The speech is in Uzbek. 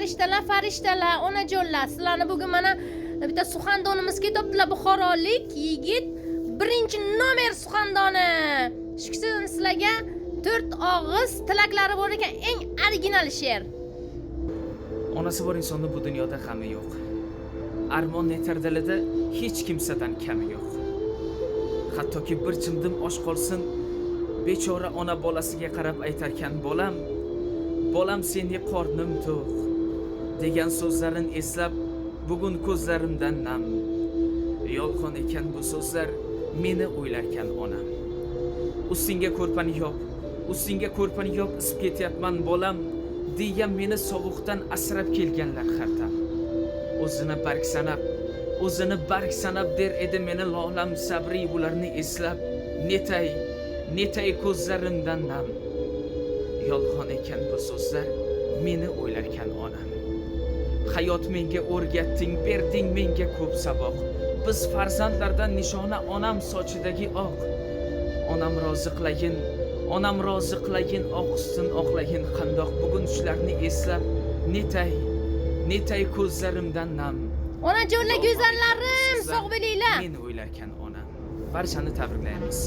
farishtalar, onajonlar, sizlarni bugun mana bitta suxandonimiz ketibdilar, buxorolik yigit, birinchi nomer suxandoni. Shukrsiz sizlarga 4 og'iz tilaklari bor ekan, eng original she'r. Onasi bor insonning bu dunyoda g'ami yo'q. Armon netar dilida hech kimsadan kami yo'q. Hattoki bir chimdim osh qolsin, bechora ona bolasiga qarab aytarkan, bolam seni qornim to'q degan so'zlarini eslab bugun ko'zlarimdan nam. Yolg'on ekan bu so'zlar, meni o'ylarkan onam. Ustingga ko'rpani yop isib ketyapman bolam degan meni sovuqdan asrab kelganlar hartam. O'zini barg sanab der edi meni lolam sabri ularni eslab netay ko'zlarimdan nam. Yolg'on ekan bu so'zlar, meni o'ylarkan onam. Hayot menga o'rgatding, berding menga ko'p saboq. Biz farzandlardan nishona onam sochidagi oq. Onam rozi qilayin, oq ustin oqlayin qandoq. Bugun shularni eslab netay ko'zlarimdan nam. Onajonlar, go'zallarim, sog' bo'linglar. Meni o'ylarkan onam. Barchani tabriklaymiz.